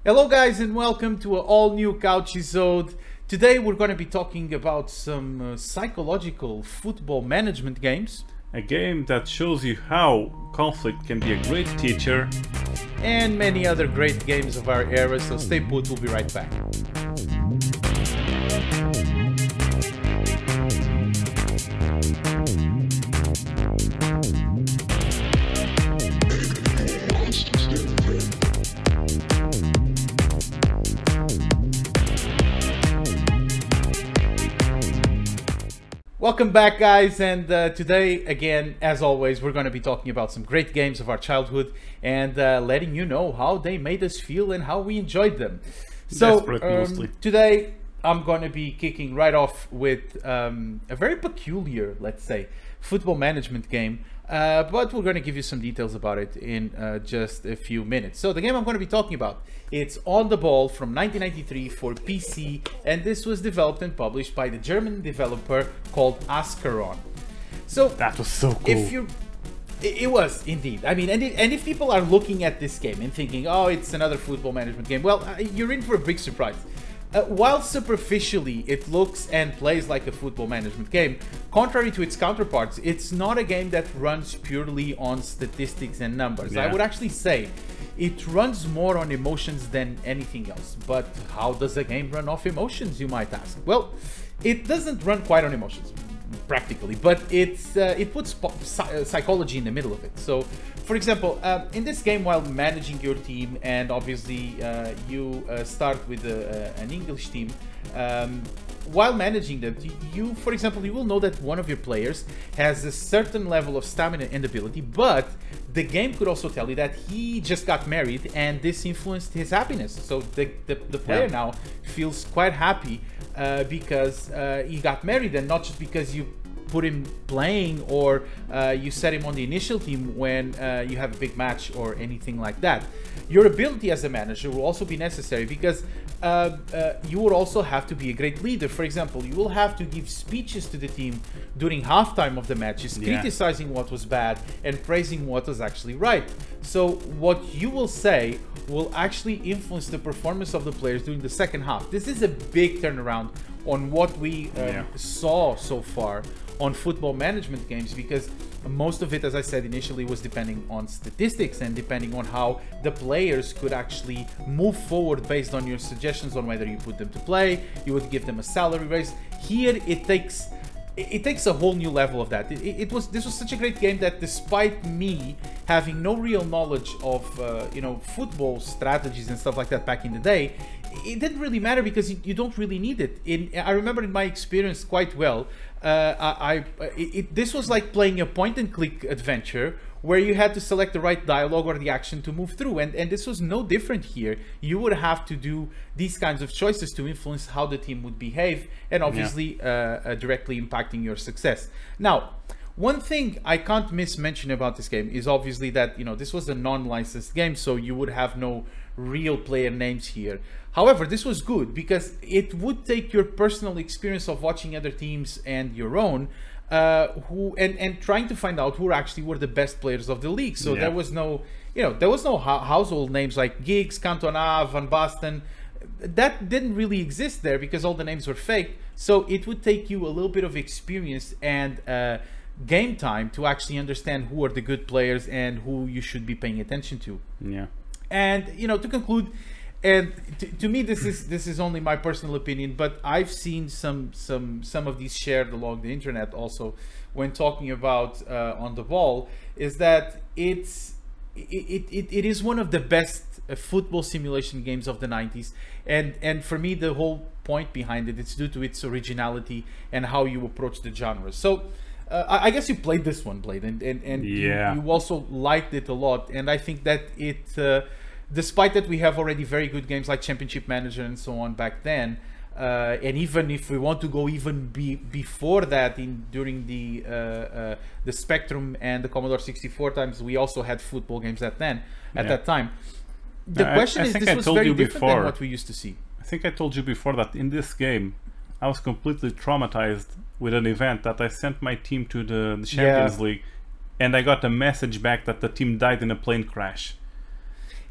Hello guys and welcome to an all new Couchisode. Today we're going to be talking about some psychological football management games. A game that shows you how conflict can be a great teacher. And many other great games of our era, so stay put, we'll be right back. Welcome back guys, and today again, as always, we're going to be talking about some great games of our childhood and letting you know how they made us feel and how we enjoyed them. So today I'm going to be kicking right off with a very peculiar, let's say, football management game, but we're going to give you some details about it in just a few minutes. So the game I'm going to be talking about, it's On the Ball from 1993 for PC, and this was developed and published by the German developer called Ascaron. So that was so cool. If you, it was indeed. I mean, and if people are looking at this game and thinking, oh, it's another football management game, well, you're in for a big surprise. While superficially it looks and plays like a football management game, contrary to its counterparts, it's not a game that runs purely on statistics and numbers. Yeah. I would actually say it runs more on emotions than anything else. But how does a game run off emotions, you might ask? Well, it doesn't run quite on emotions, practically, but it puts psychology in the middle of it. So, for example, in this game, while managing your team, and obviously you start with an English team, while managing them, for example, you will know that one of your players has a certain level of stamina and ability, but the game could also tell you that he just got married and this influenced his happiness. So the player now feels quite happy because he got married, and not just because you put him playing or you set him on the initial team when you have a big match or anything like that. Your ability as a manager will also be necessary because you would also have to be a great leader. For example, you will have to give speeches to the team during halftime of the matches, criticizing what was bad and praising what was actually right. So what you will say will actually influence the performance of the players during the second half. This is a big turnaround on what we saw so far on football management games, because most of it, as I said initially, was depending on statistics and depending on how the players could actually move forward based on your suggestions on whether you put them to play, you would give them a salary raise. Here it takes a whole new level of that. This was such a great game that, despite me having no real knowledge of football strategies and stuff like that back in the day, it didn't really matter because you don't really need it. I remember in my experience quite well, this was like playing a point-and-click adventure where you had to select the right dialogue or the action to move through, and this was no different here. You would have to do these kinds of choices to influence how the team would behave, and obviously directly impacting your success. Now, one thing I can't mention about this game is obviously that this was a non-licensed game, so you would have no real player names here. However, this was good because it would take your personal experience of watching other teams and your own, and trying to find out who actually were the best players of the league. So there was no, household names like Giggs, Cantona, Van Basten. That didn't really exist there because all the names were fake. So it would take you a little bit of experience and game time to actually understand who are the good players and who you should be paying attention to. Yeah. And to conclude, and to me this is only my personal opinion, but I've seen some of these shared along the internet also when talking about On the Ball, is that it is one of the best football simulation games of the 90s, and for me the whole point behind it's due to its originality and how you approach the genre. So I guess you played this one, Blade, and you also liked it a lot, and I think that it despite that we have already very good games like Championship Manager and so on back then, and even if we want to go even before that, during the Spectrum and the Commodore 64 times, we also had football games at that time. The question is, this was very different than what we used to see. I think I told you before that in this game I was completely traumatized with an event that I sent my team to the Champions League, and I got a message back that the team died in a plane crash.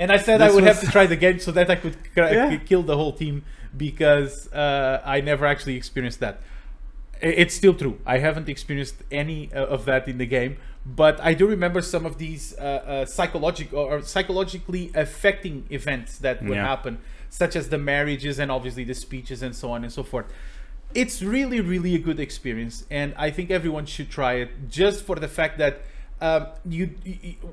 And I said I would have to try the game so that I could kill the whole team, because I never actually experienced that. It's still true. I haven't experienced any of that in the game, but I do remember some of these psychologically affecting events that would happen, such as the marriages and obviously the speeches and so on and so forth. It's really, really a good experience, and I think everyone should try it, just for the fact that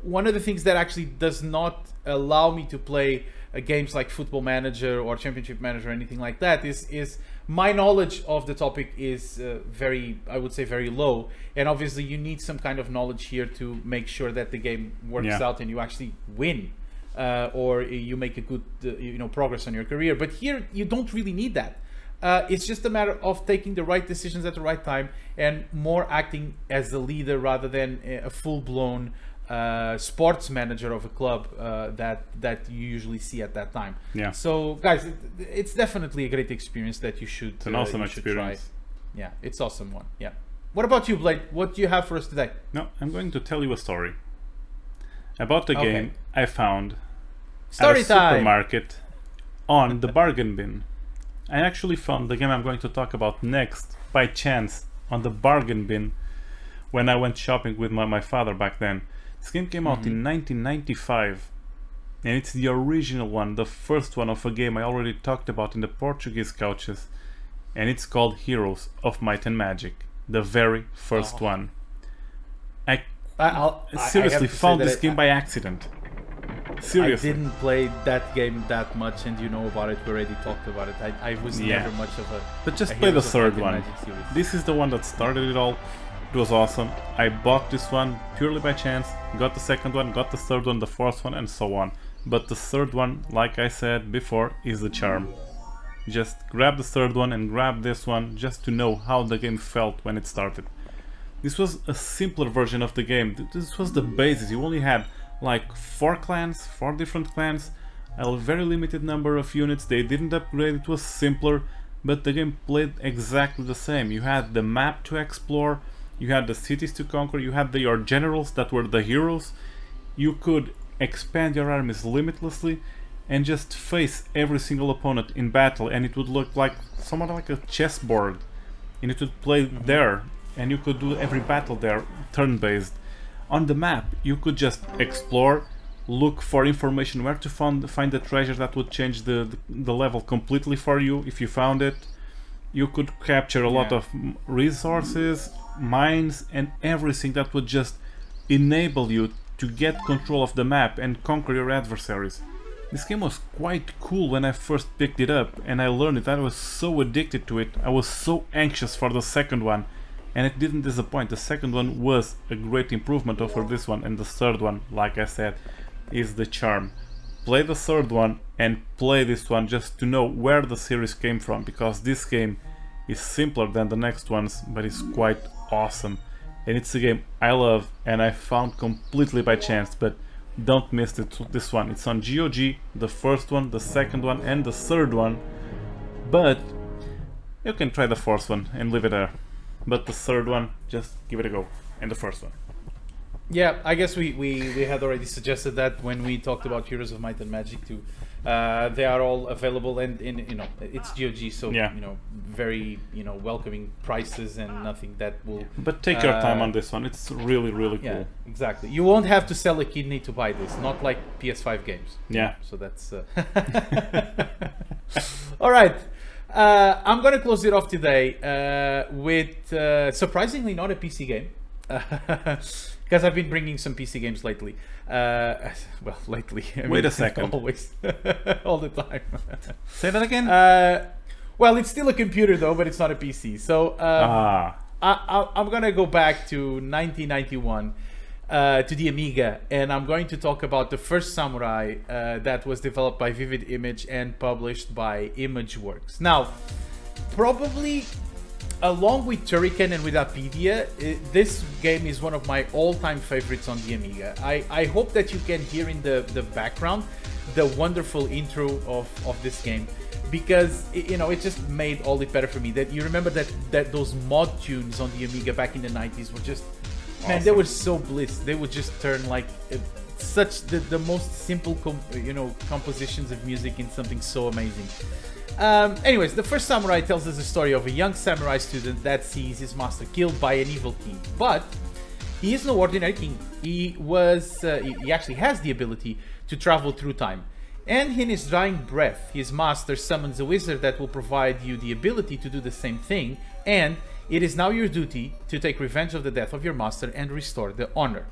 one of the things that actually does not allow me to play games like Football Manager or Championship Manager or anything like that is my knowledge of the topic is I would say very low, and obviously you need some kind of knowledge here to make sure that the game works out and you actually win, or you make a good progress on your career. But here you don't really need that. It's just a matter of taking the right decisions at the right time and more acting as the leader rather than a full-blown sports manager of a club that you usually see at that time. Yeah. So, guys, it's definitely a great experience that you should. It's an awesome experience. Try. Yeah, it's awesome one. Yeah. What about you, Blade? What do you have for us today? No, I'm going to tell you a story about the game I found at a supermarket on the bargain bin. I actually found the game I'm going to talk about next by chance on the bargain bin when I went shopping with my father back then. This game came out in 1995, and it's the original one, the first one of a game I already talked about in the Portuguese couches, and it's called Heroes of Might and Magic, the very first one. I seriously found this game by accident. Seriously. I didn't play that game that much, and you know about it, we already talked about it. I was never much of a... But just play the third one. This is the one that started it all. It was awesome. I bought this one purely by chance, got the second one, got the third one, the fourth one, and so on. But the third one, like I said before, is the charm. Just grab the third one and grab this one just to know how the game felt when it started. This was a simpler version of the game. This was the basis. You only had like 4 different clans, a very limited number of units. They didn't upgrade, it was simpler, but the game played exactly the same. You had the map to explore, you had the cities to conquer, you had your generals that were the heroes. You could expand your armies limitlessly and just face every single opponent in battle, and it would look like somewhat like a chessboard, and it would play there, and you could do every battle there turn-based. On the map, you could just explore, look for information where to find the treasure that would change the level completely for you if you found it. You could capture a lot of resources, mines, and everything that would just enable you to get control of the map and conquer your adversaries. This game was quite cool when I first picked it up, and I learned it. I was so addicted to it. I was so anxious for the second one. And it didn't disappoint. The second one was a great improvement over this one, and the third one, like I said, is the charm. Play the third one and play this one just to know where the series came from, because this game is simpler than the next ones, but it's quite awesome. And it's a game I love and I found completely by chance, but don't miss this one. It's on GOG, the first one, the second one, and the third one, but you can try the fourth one and leave it there. But the third one, just give it a go. And the first one. Yeah, I guess we had already suggested that when we talked about Heroes of Might and Magic too. They are all available, and it's GOG, so very welcoming prices and nothing that will. But take your time on this one. It's really cool. Yeah, exactly. You won't have to sell a kidney to buy this. Not like PS5 games. Yeah. So that's. All right. I'm going to close it off today with surprisingly not a PC game, because I've been bringing some PC games lately. Well, lately. Wait a second. Always. All the time. Say that again? Well, it's still a computer though, but it's not a PC. So I'm going to go back to 1991. To the Amiga, and I'm going to talk about the first Samurai that was developed by Vivid Image and published by Imageworks. Now, probably along with Turrican and with Apedia, this game is one of my all-time favorites on the Amiga. I hope that you can hear in the background the wonderful intro of this game, because it just made all the better for me. That you remember that those mod tunes on the Amiga back in the 90s were just awesome. Man, they were so bliss. They would just turn like such the most simple compositions of music in something so amazing. Anyways, the first samurai tells us the story of a young samurai student that sees his master killed by an evil king, but he is no ordinary king. He actually has the ability to travel through time. And in his dying breath, his master summons a wizard that will provide you the ability to do the same thing, and it is now your duty to take revenge of the death of your master and restore the honor.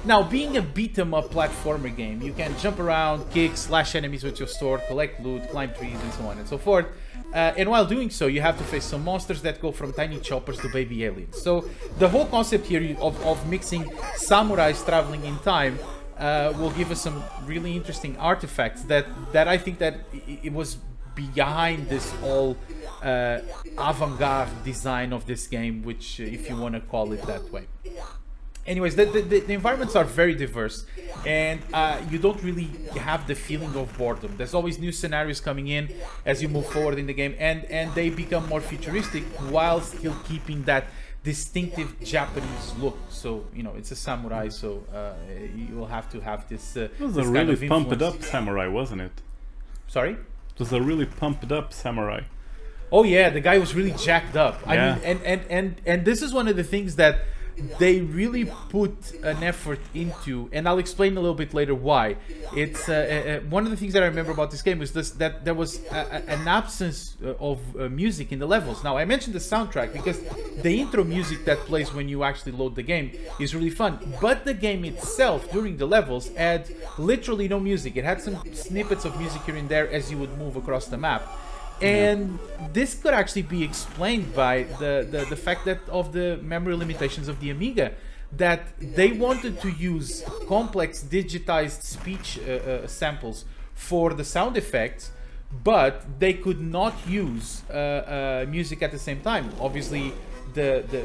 Now, being a beat-em-up platformer game, you can jump around, kick, slash enemies with your sword, collect loot, climb trees, and so on and so forth. And while doing so, you have to face some monsters that go from tiny choppers to baby aliens. So the whole concept here of mixing samurais traveling in time will give us some really interesting artifacts that I think that it was behind this whole avant-garde design of this game, which if you want to call it that way. Anyways, the environments are very diverse, and you don't really have the feeling of boredom. There's always new scenarios coming in as you move forward in the game, and they become more futuristic while still keeping that distinctive Japanese look. So, you know, it's a samurai, so you will have to have this it was a really pumped up samurai, wasn't it? Sorry? It was a really pumped up samurai. Oh yeah, the guy was really jacked up. I mean, and this is one of the things that they really put an effort into, and I'll explain a little bit later why. It's one of the things that I remember about this game was that there was an absence of music in the levels. Now, I mentioned the soundtrack because the intro music that plays when you actually load the game is really fun, but the game itself during the levels had literally no music. It had some snippets of music here and there as you would move across the map. And this could actually be explained by the fact that of the memory limitations of the Amiga, that they wanted to use complex digitized speech samples for the sound effects, but they could not use music at the same time. Obviously,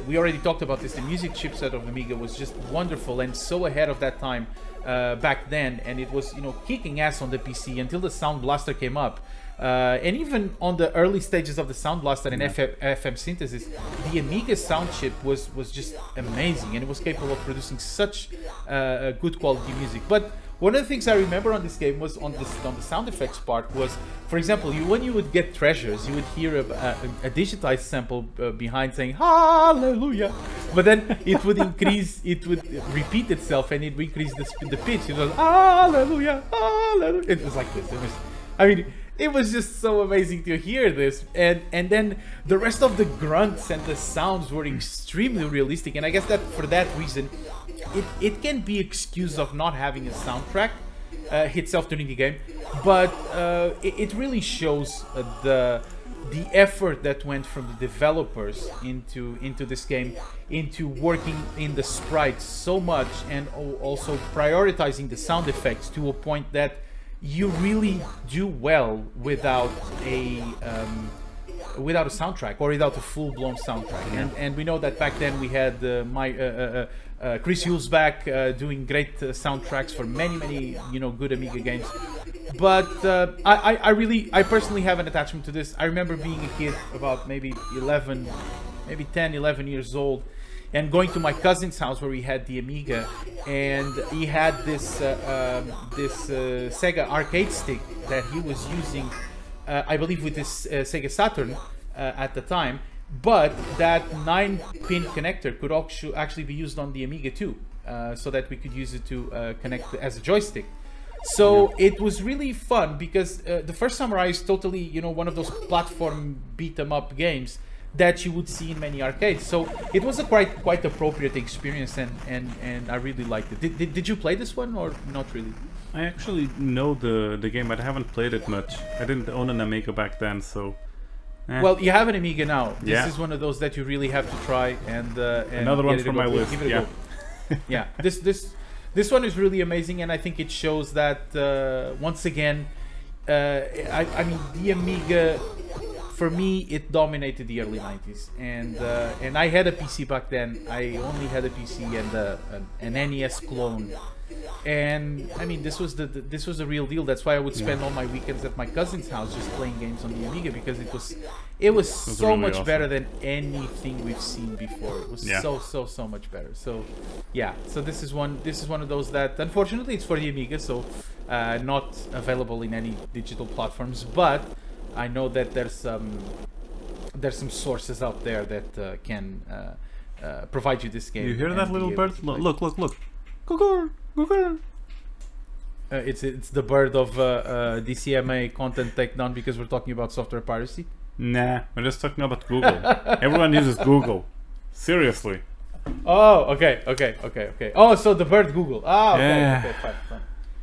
we already talked about this. The music chipset of Amiga was just wonderful and so ahead of that time back then, and it was, you know, kicking ass on the PC until the Sound Blaster came up. And even on the early stages of the Sound Blaster and FM synthesis, the Amiga sound chip was just amazing, and it was capable of producing such good quality music. But one of the things I remember on this game was on the sound effects part was, for example, when you would get treasures, you would hear a digitized sample behind saying "Hallelujah," but then it would increase, it would repeat itself, and it would increase the pitch. It was "Hallelujah, Hallelujah." It was like this. It was, I mean, it was just so amazing to hear this, and then the rest of the grunts and the sounds were extremely realistic, and I guess that for that reason it can be excused of not having a soundtrack itself during the game, but it really shows the effort that went from the developers into this game, into working in the sprites so much, and also prioritizing the sound effects to a point that you really do well without a soundtrack, or without a full-blown soundtrack. And we know that back then we had Chris Hulsback doing great soundtracks for many good Amiga games. But I personally have an attachment to this. I remember being a kid, about maybe 10, 11 years old, and going to my cousin's house where we had the Amiga, and he had this Sega arcade stick that he was using, I believe with this Sega Saturn at the time, but that 9-pin connector could actually be used on the Amiga too, so that we could use it to connect as a joystick. So it was really fun, because the first Samurai is totally, you know, one of those platform beat-em-up games that you would see in many arcades. So it was a quite appropriate experience, and I really liked it. Did you play this one, or not really? I actually know the game, but I haven't played it much. I didn't own an Amiga back then, so... Well, you have an Amiga now. This is one of those that you really have to try, and another one from my list. Give it a go. Yeah, this one is really amazing, and I think it shows that once again, I mean, the Amiga for me, it dominated the early 90s, and I had a PC back then. I only had a PC and an NES clone, and I mean, this was the real deal. That's why I would spend all my weekends at my cousin's house just playing games on the Amiga, because it was so really much awesome. better than anything we've seen before. It was so much better. So yeah, so this is one of those that unfortunately it's for the Amiga, so not available in any digital platforms, but I know that there's some sources out there that can provide you this game. You hear that little bird? Look! Cuckoo! It's the bird of DCMA content takedown because we're talking about software piracy. Nah, we're just talking about Google. Everyone uses Google. Seriously. Oh, okay. Oh, so the bird Google. Ah, okay, fine.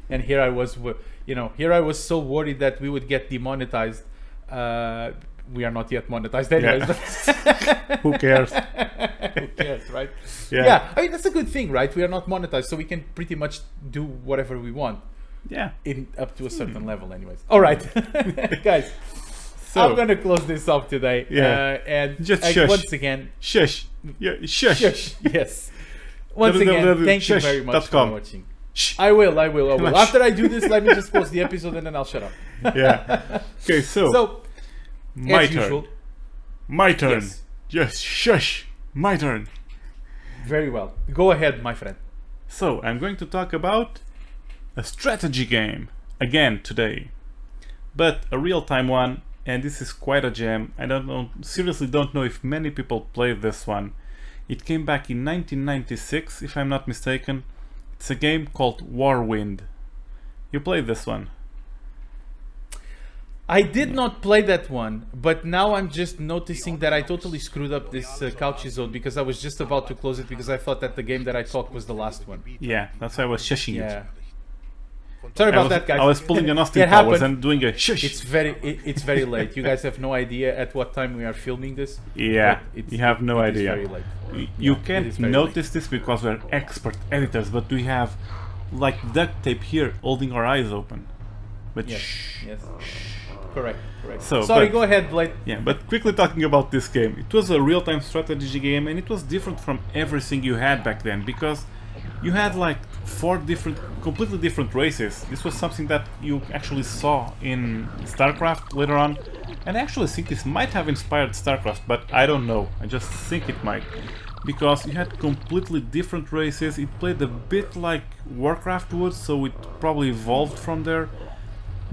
And here I was, here I was so worried that we would get demonetized. We are not yet monetized anyways. Yeah. Who cares? Who cares, right? Yeah. I mean, that's a good thing, right? We are not monetized, so we can pretty much do whatever we want. Yeah. Up to a certain level anyways. All right, guys. So, I'm going to close this off today. Yeah. And just shush. Once again... Shush. Yeah, shush. Yes. Once again, thank you very much for watching. Shh. I will. After I do this, let me just close the episode and then I'll shut up. Yeah. Okay, so my turn. Usual, my turn. Yes. Just shush. My turn. Very well. Go ahead, my friend. So, I'm going to talk about a strategy game again today. But a real-time one, and this is quite a gem. I seriously don't know if many people played this one. It came back in 1996, if I'm not mistaken. It's a game called Warwind. You played this one? I did not play that one, but now I'm just noticing that I totally screwed up this Couchisode because I was just about to close it because I thought that the game that I talked was the last one. Yeah, that's why I was shushing it. Sorry about that, guys. I was pulling an Austin Powers and doing a shush. It's very late. You guys have no idea at what time we are filming this. Yeah, you have no idea. It's very late. You can't notice this because we're expert editors, but we have like duct tape here holding our eyes open. But yes, correct. So, sorry, go ahead, Blade. Yeah, but quickly talking about this game. It was a real-time strategy game, and it was different from everything you had back then because you had like 4 completely different races. This was something that you actually saw in StarCraft later on, and I actually think this might have inspired StarCraft, but I don't know. I just think it might, because you had completely different races. It played a bit like Warcraft would, so it probably evolved from there.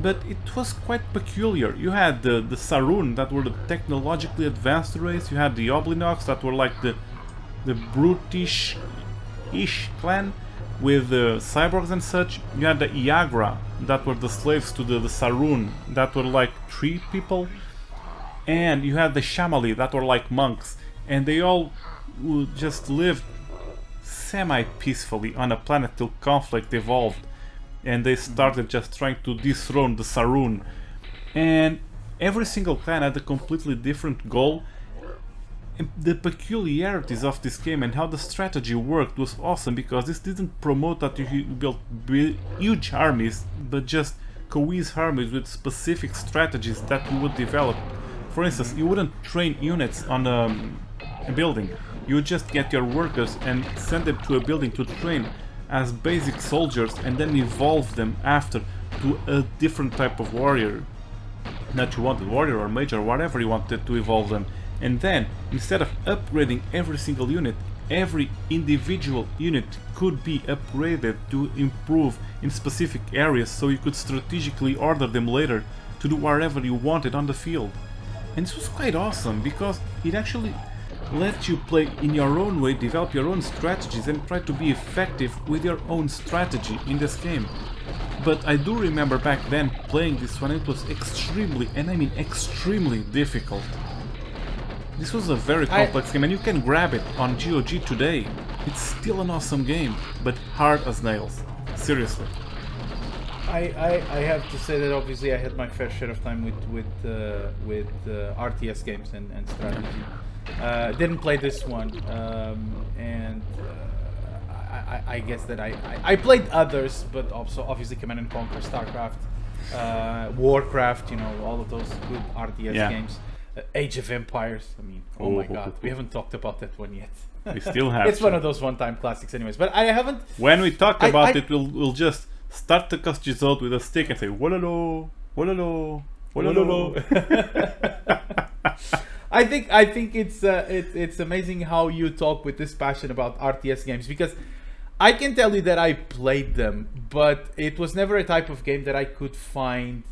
But it was quite peculiar. You had the Sarun, that were the technologically advanced race. You had the Oblinox, that were like the brutish-ish clan with the cyborgs and such. You had the Iagra, that were the slaves to the Sarun, that were like tree people. And you had the Shamali, that were like monks. And they all just lived semi-peacefully on a planet till conflict evolved. And they started just trying to dethrone the Sarun. And every single clan had a completely different goal. And the peculiarities of this game and how the strategy worked was awesome, because this didn't promote that you built huge armies, but just cohesive armies with specific strategies that you would develop. For instance, you wouldn't train units on a building. You would just get your workers and send them to a building to train as basic soldiers, and then evolve them after to a different type of warrior that you wanted, warrior or mage or whatever you wanted to evolve them. And then, instead of upgrading every single unit, every individual unit could be upgraded to improve in specific areas, so you could strategically order them later to do whatever you wanted on the field. And this was quite awesome, because it actually let you play in your own way, develop your own strategies, and try to be effective with your own strategy in this game. But I do remember back then playing this one, it was extremely, and I mean extremely difficult. This was a very complex game, and you can grab it on GOG today. It's still an awesome game, but hard as nails. Seriously. I have to say that obviously I had my fair share of time with RTS games and strategy. Didn't play this one, and I guess that I played others, but also obviously Command & Conquer, StarCraft, Warcraft, you know, all of those good RTS games. Age of Empires. I mean, oh my god, we haven't talked about that one yet. We still have. It's one of those one-time classics, anyways. But I haven't. When we talk about it, we'll just start the Couchisode with a stick and say "Wololo, wololo, wololo." I think it's amazing how you talk with this passion about RTS games, because I can tell you that I played them, but it was never a type of game that I could find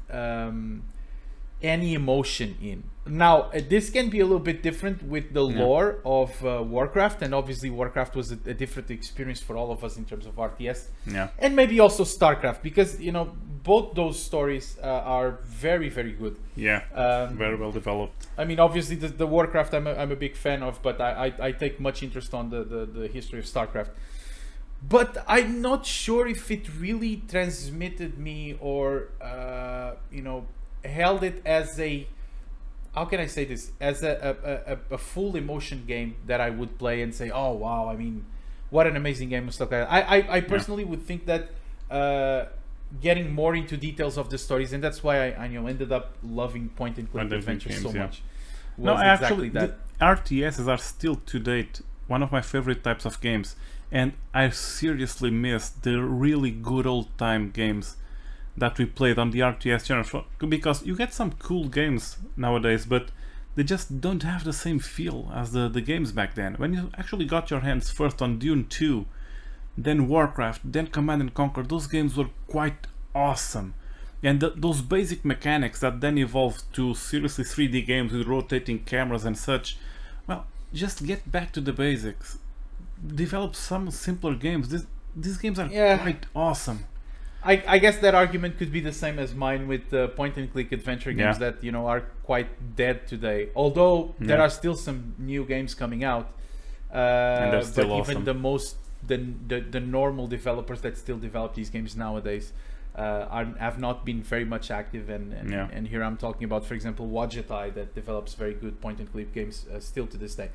any emotion in. Now, this can be a little bit different with the lore of Warcraft, and obviously Warcraft was a different experience for all of us in terms of RTS. Yeah. And maybe also StarCraft, because, you know, both those stories are very, very good. Yeah, very well developed. I mean, obviously the Warcraft I'm a big fan of, but I take much interest on the history of StarCraft. But I'm not sure if it really transmitted me or, you know, held it as a, how can I say this, as a full emotion game that I would play and say, oh wow, I mean, what an amazing game and stuff like that. I personally would think that getting more into details of the stories, and that's why I you know, ended up loving point-and-click adventures so much. No, actually, the RTSs are still to date one of my favorite types of games, and I seriously miss the really good old-time games that we played on the RTS channel, because you get some cool games nowadays, but they just don't have the same feel as the games back then. When you actually got your hands first on Dune 2, then Warcraft, then Command and Conquer, those games were quite awesome. And those basic mechanics that then evolved to seriously 3D games with rotating cameras and such, well, just get back to the basics. Develop some simpler games. These games are quite awesome. I guess that argument could be the same as mine with point-and-click adventure games that, you know, are quite dead today. Although there are still some new games coming out, and they're still awesome. Even the normal developers that still develop these games nowadays have not been very much active. And here I'm talking about, for example, Wajatai, that develops very good point-and-click games still to this day.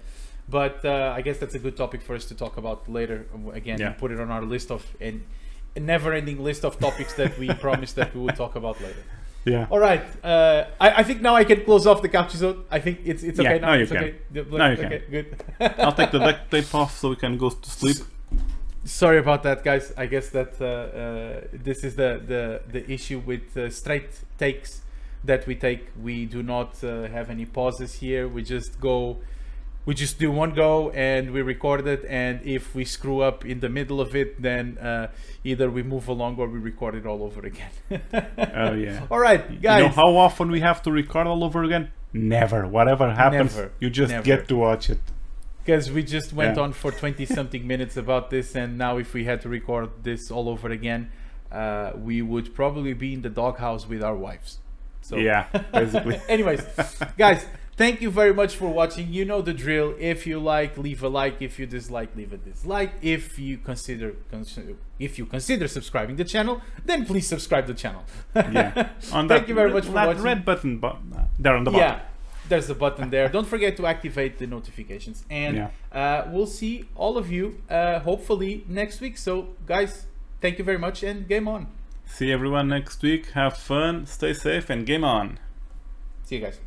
But I guess that's a good topic for us to talk about later. Again, put it on our list of a never-ending list of topics that we promised that we would talk about later. Yeah. All right. I think now I can close off the Couchisode. I think it's okay now. Now you it's can. Okay. Now you okay, can. Good. I'll take the duct tape off so we can go to sleep. Sorry about that, guys. I guess that this is the issue with straight takes that we take. We do not have any pauses here. We just do one go and we record it, and if we screw up in the middle of it, then either we move along or we record it all over again. Oh yeah. All right, guys. You know how often we have to record all over again? Never. Whatever happens, you just get to watch it. Because we just went on for 20-something minutes about this, and now if we had to record this all over again, we would probably be in the doghouse with our wives. So yeah, basically. Anyways, guys, thank you very much for watching. You know the drill. If you like, leave a like. If you dislike, leave a dislike. If you consider subscribing the channel, then please subscribe the channel. Yeah. Thank you very much for watching. Red button there on the bottom. Yeah, there's a button there. Don't forget to activate the notifications. And we'll see all of you hopefully next week. So guys, thank you very much and game on. See everyone next week. Have fun, stay safe, and game on. See you guys.